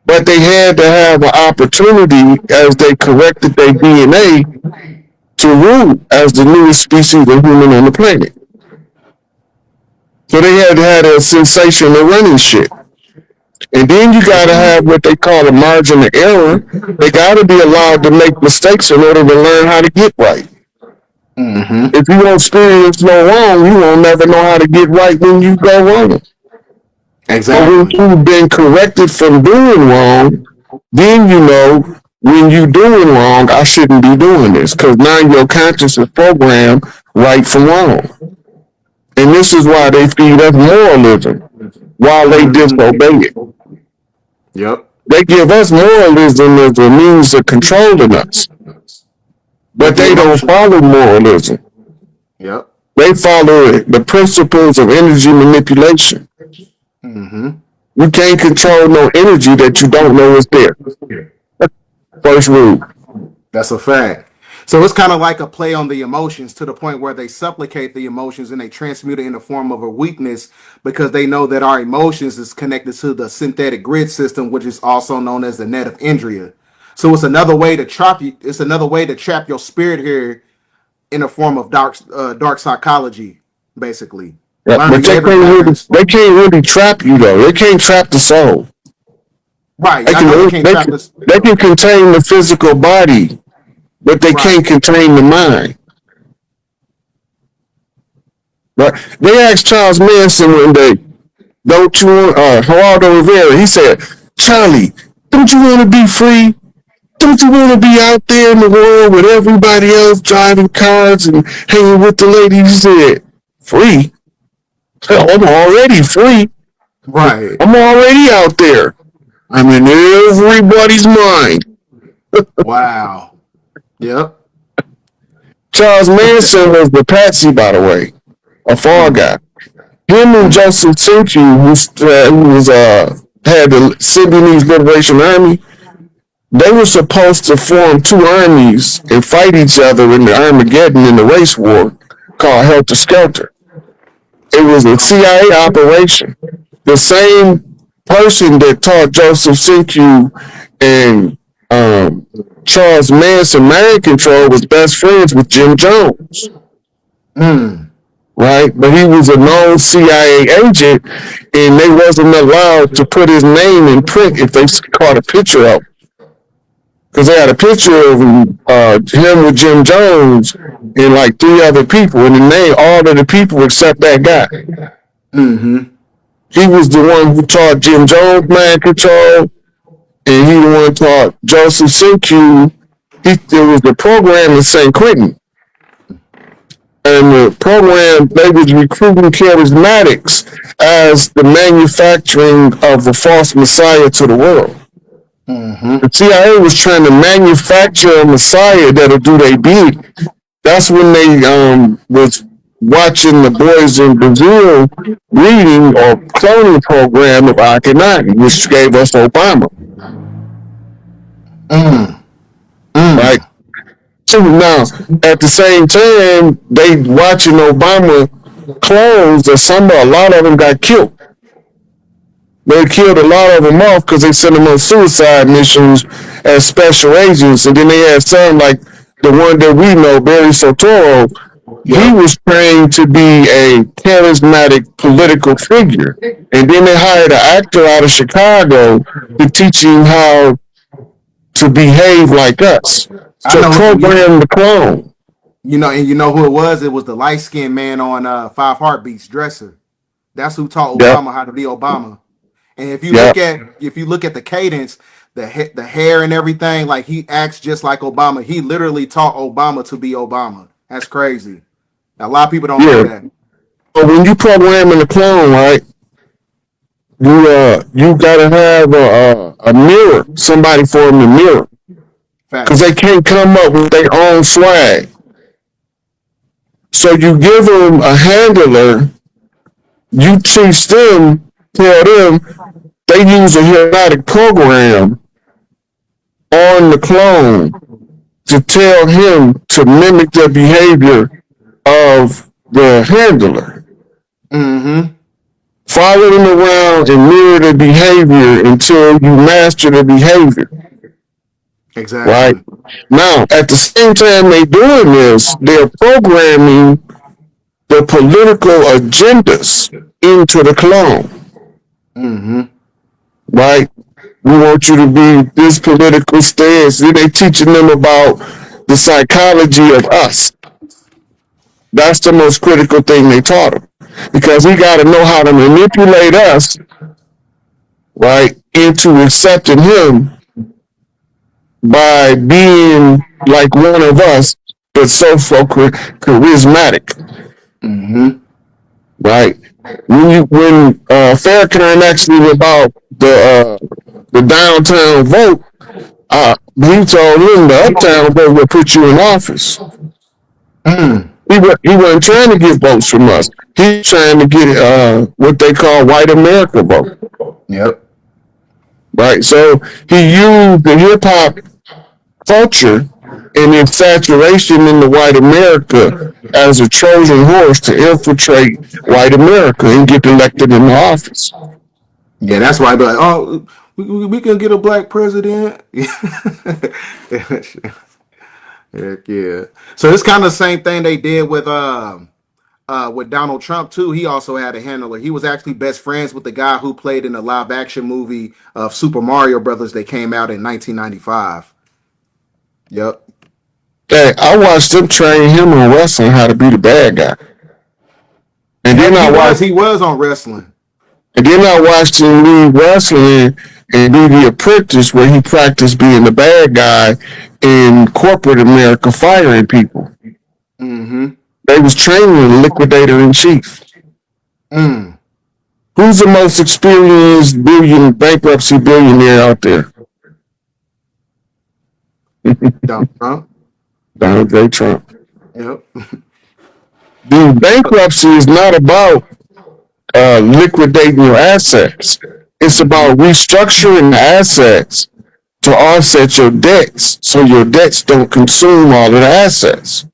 But they had to have an opportunity as they corrected their DNA to rule as the newest species of human on the planet. So they had to have a sensation of running shit. And then you got to have what they call a margin of error. They got to be allowed to make mistakes in order to learn how to get right. If you don't experience no wrong, you won't never know how to get right when you go wrong. Exactly. But when you've been corrected from doing wrong, then you know when you doing wrong, I shouldn't be doing this, because now your conscience is programmed right from wrong. And this is why they feed us moralism while they disobey it. Yep. They give us moralism as a means of controlling us, but they don't follow moralism. Yep. They follow the principles of energy manipulation. You can't control no energy that you don't know is there. First rule. That's a fact. So it's kind of like a play on the emotions, to the point where they supplicate the emotions and they transmute it in the form of a weakness, because they know that our emotions is connected to the synthetic grid system, which is also known as the net of Indria. So it's another way to trap you. It's another way to trap your spirit here in a form of dark psychology, basically. Yeah, but they can't really trap you though. They can't trap the soul. Right. They can contain the physical body, but they can't contain the mind. Right? They asked Charles Manson one day, don't you want, Geraldo Rivera, he said, Charlie, don't you want to be free? Don't you want to be out there in the world with everybody else driving cars and hanging with the ladies? He said, free? Hell, I'm already free. Right. I'm already out there. I'm in everybody's mind. Wow. Yep. Charles Manson was the patsy, by the way, a fall guy. Him and Joseph Sinky, who had the Symbionese Liberation Army, they were supposed to form two armies and fight each other in the Armageddon in the race war called Helter Skelter. It was a CIA operation. The same person that taught Joseph Sinky and Charles Manson mind control was best friends with Jim Jones. Right? But he was a known CIA agent, and they wasn't allowed to put his name in print if they caught a picture of him. Because they had a picture of him with Jim Jones and like three other people, and the name all of the people except that guy. He was the one who taught Jim Jones mind control, and he the one taught Joseph Sinky. It was the program in St. Quentin. And the program, they was recruiting charismatics as the manufacturing of a false messiah to the world. The CIA was trying to manufacture a messiah that'll do their bid. That's when they was watching the boys in Brazil reading or cloning program of Akhenaten, which gave us Obama. Right? So now, at the same time, they watching Obama clones, a lot of them got killed. They killed a lot of them off because they sent them on suicide missions as special agents, and then they had some like the one that we know, Barry Sotoro, he Yep. was trained to be a charismatic political figure. And then they hired an actor out of Chicago to teach him how to behave like us. I So know. program the clone. You know, and you know who it was? It was the light skinned man on Five Heartbeats, Dresser. That's who taught Yep, Obama how to be Obama. And yep, if you look at the cadence, the hair and everything, like he acts just like Obama. He literally taught Obama to be Obama. That's crazy. A lot of people don't know yeah. that. But when you programming the clone, right, you gotta have a mirror, somebody for them to mirror, because they Facts. can't come up with their own swag. So you give them a handler, you teach them, tell them they use a hypnotic program on the clone to tell him to mimic the behavior of the handler. Mm-hmm. Follow them around and mirror the behavior until you master the behavior. Right? Exactly. Now, at the same time they doing this, they're programming the political agendas into the clone. Mm-hmm. Right? We want you to be this political stance. Then they teaching them about the psychology of us. That's the most critical thing they taught them. Because we got to know how to manipulate us, right, into accepting him by being like one of us, but so charismatic, Mm-hmm. right? When Farrakhan asked me about the downtown vote, he told him the uptown vote will put you in office. Mm. He wasn't trying to get votes from us. He's trying to get what they call white America vote, Yep. right? So he used the hip hop culture and its saturation in the white America as a Trojan horse to infiltrate white America and get elected in the office. Yeah, that's why. But oh, we can get a black president. Heck yeah. So it's kind of the same thing they did with Donald Trump too. He also had a handler. He was actually best friends with the guy who played in the live action movie of Super Mario Brothers that came out in 1995. Yep. Hey, I watched them train him on wrestling how to be the bad guy. And Yeah, then I watched he was on wrestling. and then I watched him leave wrestling and do the apprentice where he practiced being the bad guy in corporate America firing people. Mm-hmm. They was training the liquidator in chief. Mm. Who's the most experienced bankruptcy billionaire out there? Donald Trump. Donald J. Trump. Yep. The bankruptcy is not about liquidating your assets. It's about restructuring the assets to offset your debts so your debts don't consume all of the assets.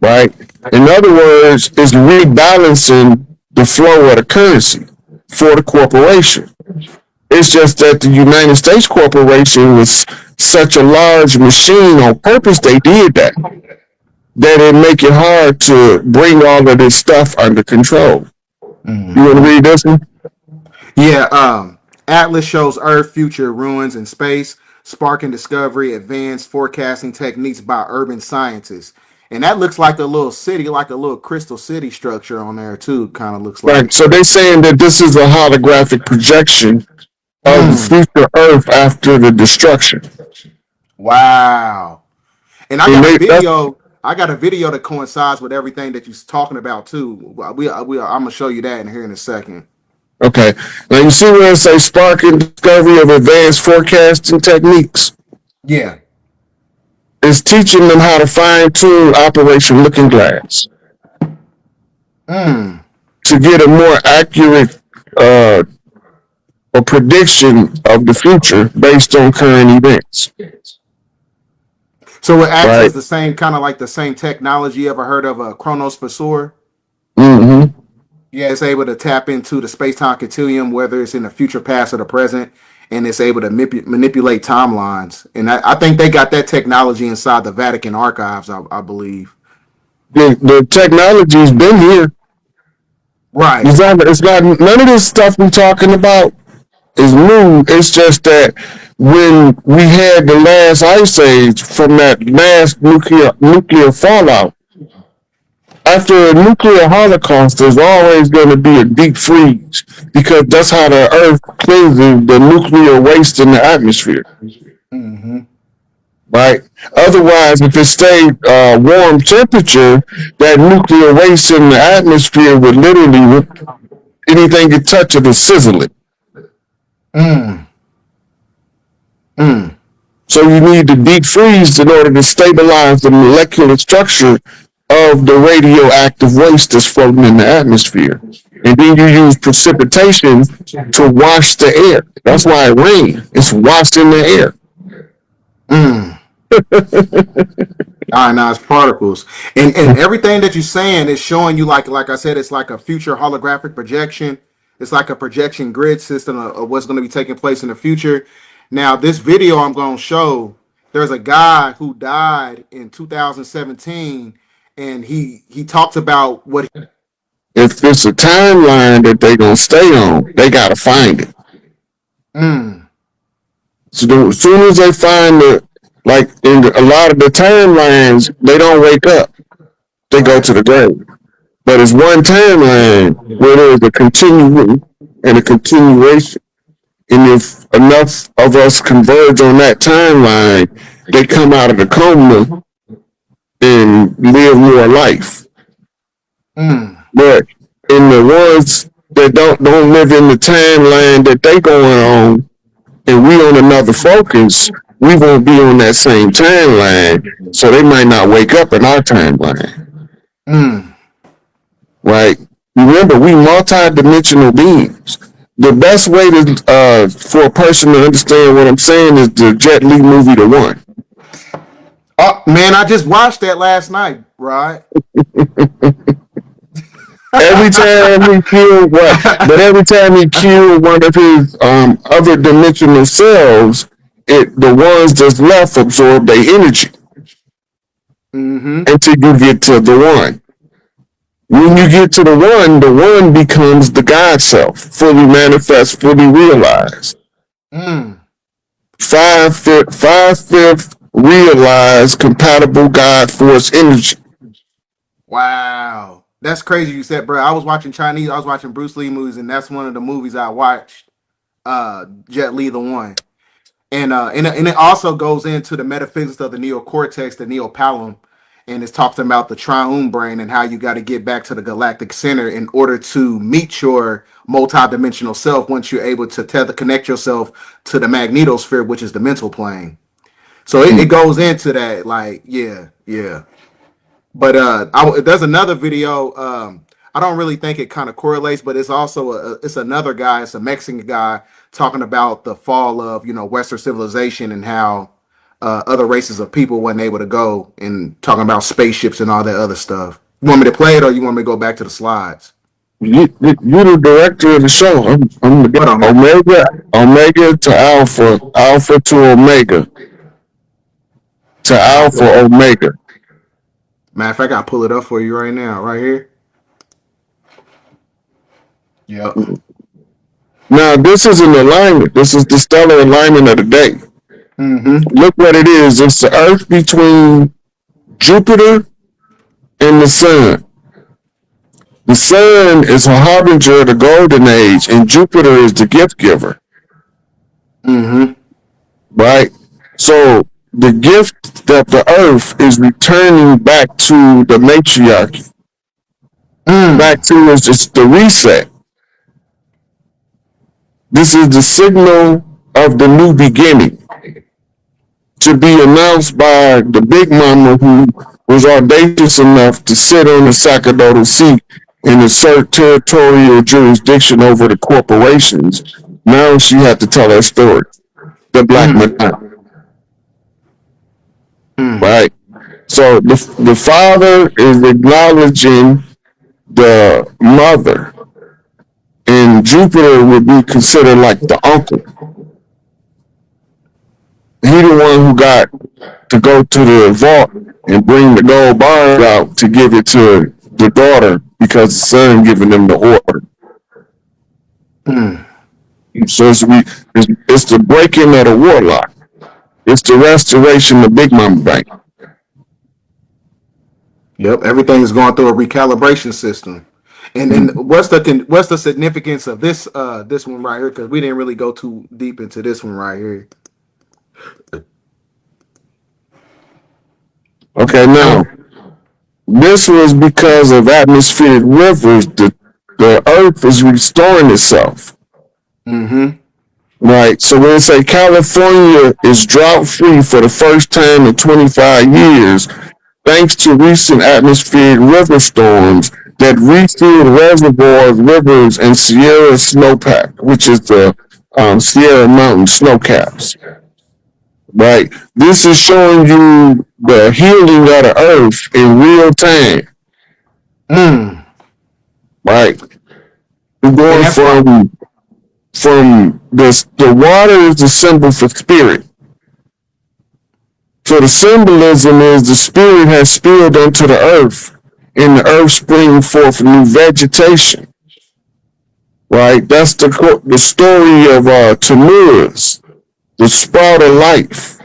Right? In other words, it's rebalancing the flow of the currency for the corporation. It's just that the United States corporation was such a large machine on purpose, they did that it make it hard to bring all of this stuff under control. Mm-hmm. You want to read this one? Yeah. Atlas shows Earth, future, ruins, and space, sparking discovery, advanced forecasting techniques by urban scientists. And that looks like a little city, like a little crystal city structure on there too. Kind of looks Right. like. So they're saying that this is a holographic projection of the Mm. future Earth after the destruction. Wow. And I And got a that's video. I got a video that coincides with everything that you're talking about too. I'm gonna show you that in here in a second. okay. Now you see where it says sparking discovery of advanced forecasting techniques. Yeah. It's teaching them how to fine tune Operation Looking Glass Mm. to get a more accurate a prediction of the future based on current events. So it acts Right. as the same kind of like the same technology. You ever heard of a Chronos Vasor? Mm-hmm. Yeah, it's able to tap into the space time continuum, whether it's in the future, past, or the present, and it's able to manipulate timelines. And I think they got that technology inside the Vatican archives, I believe. The technology's been here. Right. It's not none of this stuff we're talking about is new. It's just that when we had the last ice age from that last nuclear fallout, after a nuclear holocaust, there's always going to be a deep freeze because that's how the Earth cleanses the nuclear waste in the atmosphere. Mm-hmm. Right. Otherwise, if it stayed warm temperature, that nuclear waste in the atmosphere would literally anything you touch it will sizzle it. So you need to deep freeze in order to stabilize the molecular structure of the radioactive waste that's floating in the atmosphere. And then you use precipitation to wash the air. That's why it rains. It's washed in the air. Ionized particles, and everything that you're saying is showing you, like I said, it's like a future holographic projection. It's like a projection grid system of what's going to be taking place in the future. Now, this video I'm going to show, there's a guy who died in 2017, and he talks about what. If it's a timeline that they're going to stay on, they got to find it. So as soon as they find it, like in a lot of the timelines, they don't wake up. They go to the grave. But it's one timeline where there's a continuum and a continuation. And if enough of us converge on that timeline, they come out of the coma and live more life. But in the ones that don't live in the timeline that they going on, and we on another focus, we won't be on that same timeline, so they might not wake up in our timeline. Right? Remember, we multi-dimensional beings. The best way to for a person to understand what I'm saying is the Jet Li movie, The One. Oh man, I just watched that last night, right? Every time he killed every time he killed one of his other dimensional selves, the ones that's left absorb their energy until you get to the one. When you get to the one becomes the God self, fully manifest, fully realized. 5/5 realized compatible God force energy. Wow, that's crazy. You said, bro. I was watching Chinese. I was watching Bruce Lee movies, and that's one of the movies I watched. Jet Li, The One. And it also goes into the metaphysics of the neocortex, the neopalum, and it's talking about the triune brain and how you got to get back to the galactic center in order to meet your multidimensional self once you're able to connect yourself to the magnetosphere, which is the mental plane. So it goes into that, like, yeah. But there's another video. I don't really think it kind of correlates, but it's also it's another guy. It's a Mexican guy talking about the fall of Western civilization and how other races of people weren't able to go, and talking about spaceships and all that other stuff. You want me to play it, or you want me to go back to the slides? You're the director of the show. I'm the Omega to Alpha, Alpha to Omega, to Alpha Omega. Matter of fact, I'll pull it up for you right now, right here. Yep. Now, this is an alignment. This is the stellar alignment of the day. Look what it is. It's the Earth between Jupiter and the Sun. The Sun is a harbinger of the golden age, and Jupiter is the gift giver. Right? So the gift that the Earth is returning back to the matriarchy. Back to is just the reset. This is the signal of the new beginning, to be announced by the big mama who was audacious enough to sit on the sacerdotal seat and assert territorial jurisdiction over the corporations. Now she had to tell her story. The Black Madonna. Right? So the father is acknowledging the mother, and Jupiter would be considered like the uncle. He the one who got to go to the vault and bring the gold bars out to give it to the daughter because the son giving them the order. Mm. So it's the breaking of the warlock. It's the restoration of Big Mama Bank. Yep, everything is going through a recalibration system. And then what's the significance of this one right here? Because we didn't really go too deep into this one right here. Okay, now this was because of atmospheric rivers. The earth is restoring itself. Mm-hmm. Right. So when they say California is drought free for the first time in 25 years, thanks to recent atmospheric river storms that refilled reservoirs, rivers, and Sierra snowpack, which is the Sierra Mountain snowcaps. Right. This is showing you the healing of the earth in real time. Mm. Right. We're And going that's why. from this. The water is the symbol for spirit. So the symbolism is the spirit has spilled onto the earth, and the earth springing forth new vegetation. Right. That's the story of Tammuz, the sprout of life,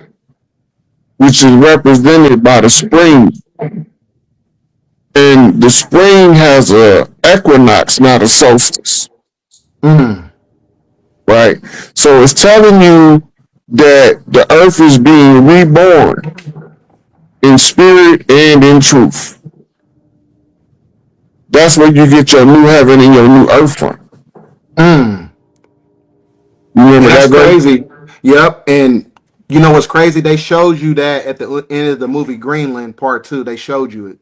which is represented by the spring. And the spring has a equinox, not a solstice. Mm. Right. So it's telling you that the earth is being reborn in spirit and in truth. That's where you get your new heaven and your new earth from. Mm. You remember And that's that, bro? crazy. Yep. And you know what's crazy? They showed you that at the end of the movie Greenland Part 2. They showed you it.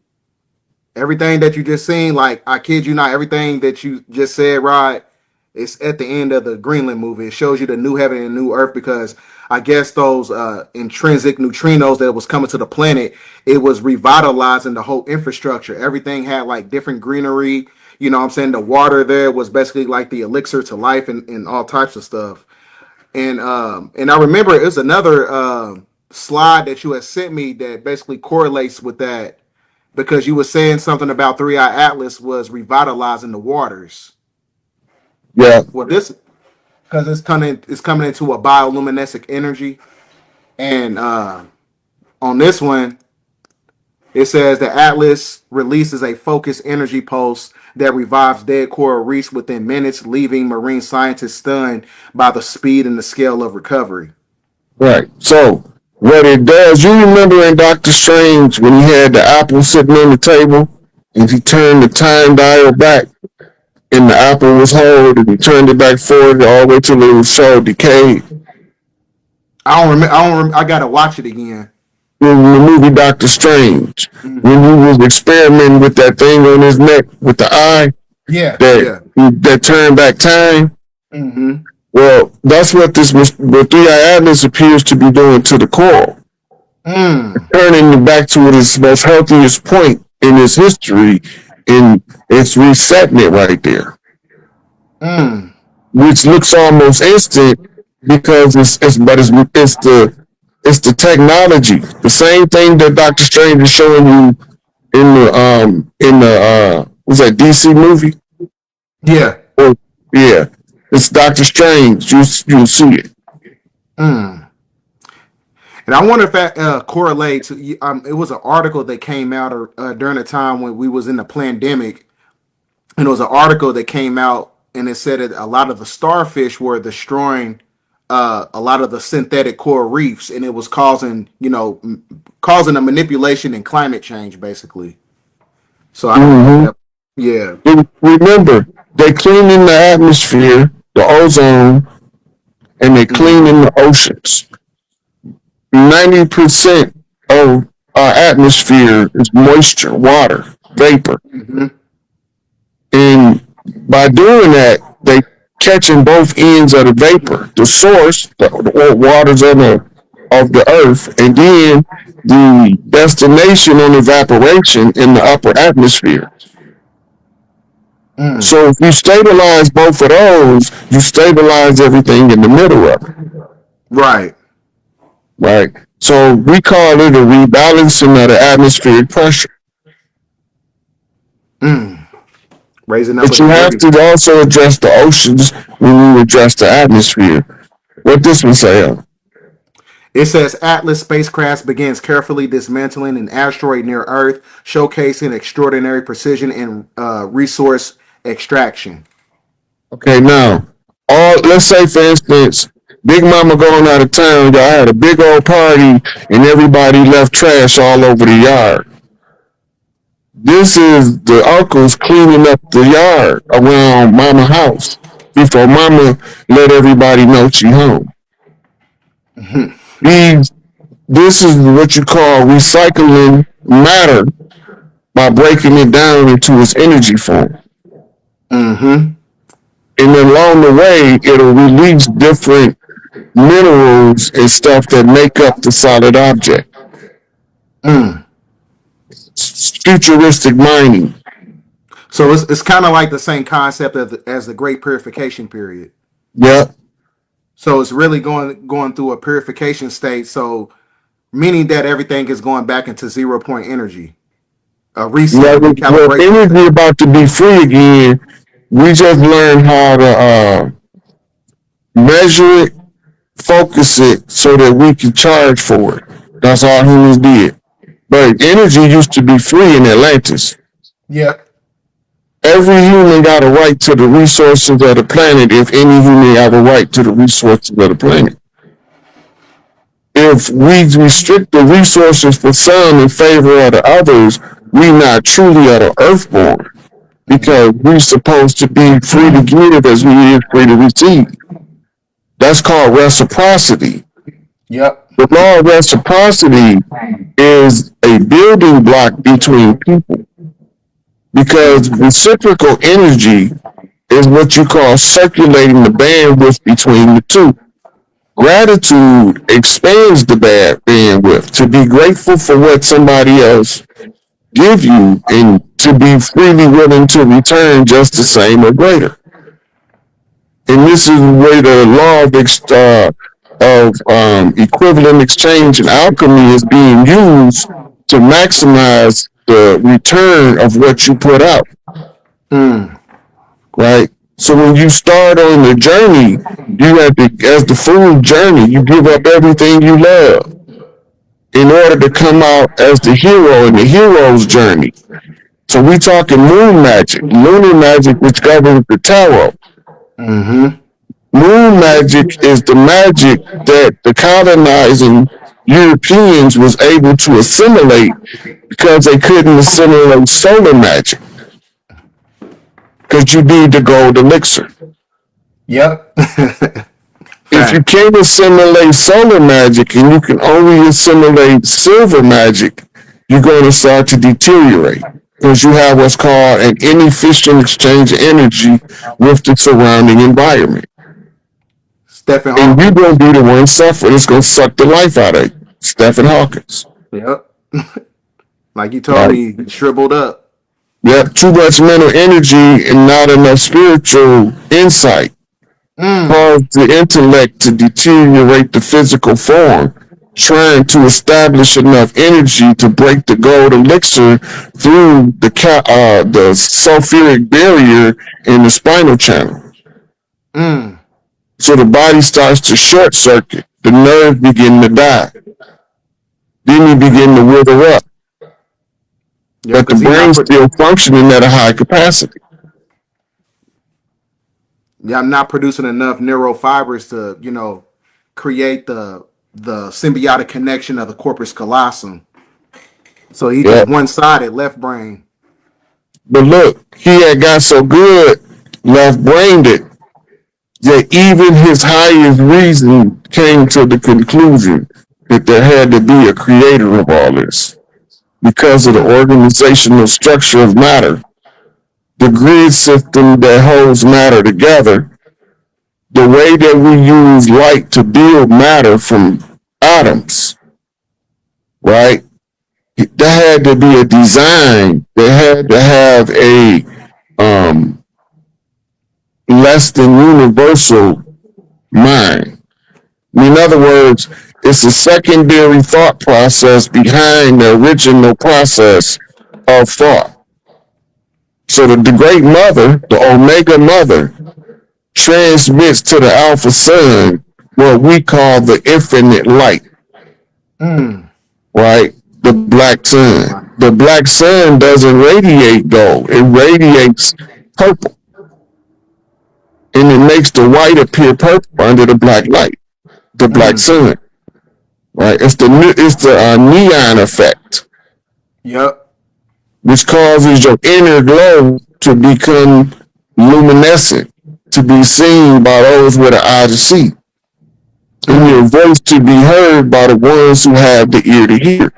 Everything that you just seen, like I kid you not, everything that you just said, Rod, it's at the end of the Greenland movie. It shows you the new heaven and new earth because I guess those intrinsic neutrinos that was coming to the planet, it was revitalizing the whole infrastructure. Everything had like different greenery. You know what I'm saying? The water there was basically like the elixir to life and all types of stuff. And I remember it was another slide that you had sent me that basically correlates with that because you were saying something about Three Eye Atlas was revitalizing the waters. Yeah. Well, this because it's coming into a bioluminescent energy, and on this one it says that Atlas releases a focused energy pulse that revives dead coral reefs within minutes, leaving marine scientists stunned by the speed and the scale of recovery. Right. So what it does, you remember in Doctor Strange when he had the apple sitting on the table and he turned the time dial back and the apple was whole and he turned it back forward all the way till it was so decayed. I don't remember. I don't. I gotta watch it again. In the movie Doctor Strange, Mm. when he was experimenting with that thing on his neck with the eye Yeah, that yeah. that turned back time. Mm-hmm. Well, that's what what Three Eye Atlas appears to be doing to the coral, Mm. turning it back to its most healthiest point in its history, and it's resetting it right there, Mm. which looks almost instant because it's the technology, the same thing that Doctor Strange is showing you in the what's that DC movie? Yeah. Or yeah, it's Doctor Strange. You see it. Mm. And I wonder if that correlates. It was an article that came out during the time when we was in the pandemic, and it was an article that came out, and it said that a lot of the starfish were destroying a lot of the synthetic coral reefs, and it was causing a manipulation in climate change, basically. So I don't know if Mm-hmm. that. Yeah. Remember, they clean in the atmosphere, the ozone, and they clean Mm-hmm. in the oceans. 90% of our atmosphere is moisture, water, vapor. Mm-hmm. And by doing that, they catching both ends of the vapor, the source, the waters of the earth, and then the destination on evaporation in the upper atmosphere. Mm. So if you stabilize both of those, you stabilize everything in the middle of it. Right. right? So we call it a rebalancing of the atmospheric pressure. Raising up But a you have debris. to also address the oceans when you address the atmosphere. What this one say? It says Atlas spacecraft begins carefully dismantling an asteroid near Earth, showcasing extraordinary precision and resource extraction. Okay, now, let's say for instance, Big Mama going out of town, y'all had a big old party and everybody left trash all over the yard. This is the uncles cleaning up the yard around Mama house before Mama let everybody know she home. These This is what you call recycling matter by breaking it down into its energy form. Mm-hmm. And along the way, it'll release different minerals and stuff that make up the solid object. Futuristic mining. So it's kind of like the same concept as the Great Purification period. Yep. So it's really going through a purification state. So meaning that everything is going back into 0 point energy, a reset, a With recalibration energy state. about to be free again, we just learned how to measure it, focus it, so that we can charge for it. That's all humans did. But energy used to be free in Atlantis. Yep. Every human got a right to the resources of the planet if any human have a right to the resources of the planet. If we restrict the resources for some in favor of the others, we not truly are the earthborn because we're supposed to be free to give as we is free to receive. That's called reciprocity. Yep. The law of reciprocity is a building block between people because reciprocal energy is what you call circulating the bandwidth between the two. Gratitude expands the bandwidth to be grateful for what somebody else give you and to be freely willing to return just the same or greater. And this is where the law of equivalent exchange and alchemy is being used to maximize the return of what you put out. Right? So when you start on the journey, you have to, as the food journey, you give up everything you love in order to come out as the hero in the hero's journey. So we talking moon magic, lunar magic, which governs the tarot. Moon magic is the magic that the colonizing Europeans was able to assimilate because they couldn't assimilate solar magic. Because you need the gold elixir. Yep. If you can't assimilate solar magic and you can only assimilate silver magic, you're going to start to deteriorate because you have what's called an inefficient exchange of energy with the surrounding environment. Stephen And Hawking. you're going to be the one suffering. It's going to suck the life out of you. Stephen Hawkins. Yep. Like you told me, you shriveled up. Yep, too much mental energy and not enough spiritual insight cause the intellect to deteriorate the physical form, trying to establish enough energy to break the gold elixir through the sulfuric barrier in the spinal channel. So the body starts to short circuit. The nerves begin to die. Then you begin to wither up. Yeah, But the brain's still functioning at a high capacity. I'm not producing enough neurofibers to, create the symbiotic connection of the corpus callosum. So he just one-sided left brain. But look, he had got so good, left-brained it, that even his highest reason came to the conclusion that there had to be a creator of all this. Because of the organizational structure of matter, the grid system that holds matter together, the way that we use light to build matter from atoms, right? There had to be a design. They had to have a less than universal mind. In other words, It's a secondary thought process behind the original process of thought. So the great mother, the Omega mother, transmits to the Alpha Sun what we call the infinite light, right? The black sun. The black sun doesn't radiate gold, it radiates purple. And it makes the white appear purple under the black light, the black sun, right? It's the neon effect, Yep. which causes your inner glow to become luminescent, to be seen by those with an eye to see, and your voice to be heard by the ones who have the ear to hear,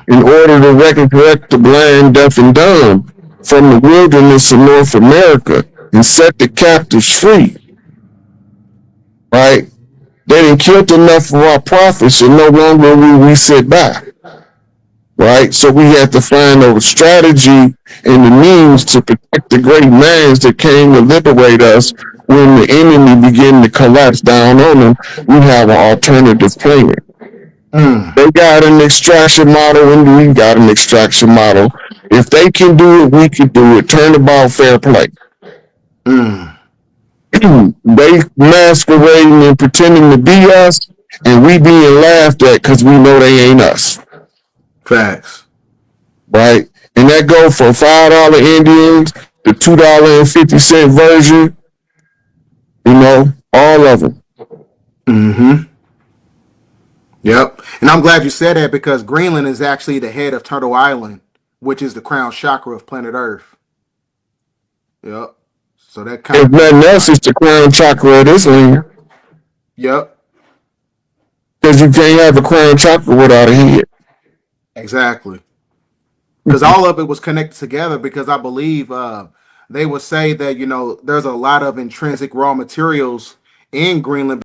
in order to resurrect the blind, deaf, and dumb from the wilderness of North America and set the captives free, right? They done killed enough of our prophets and no longer will we sit by, right? So we have to find a strategy and the means to protect the great minds that came to liberate us when the enemy began to collapse down on them. We have an alternative plan. They got an extraction model and we got an extraction model. If they can do it, we can do it. Turnabout fair play. They masquerading and pretending to be us, and we being laughed at because we know they ain't us, Facts. right? And that go for $5 Indians, the $2.50 version, you know, all of them. Yep. And I'm glad you said that because Greenland is actually the head of Turtle Island, which is the crown chakra of planet Earth. Yep. So that kind If of nothing else, it's the crown chakra of this land, Yep. because you can't have a crown chakra without a head. Exactly. Because all of it was connected together because I believe they would say that, there's a lot of intrinsic raw materials in Greenland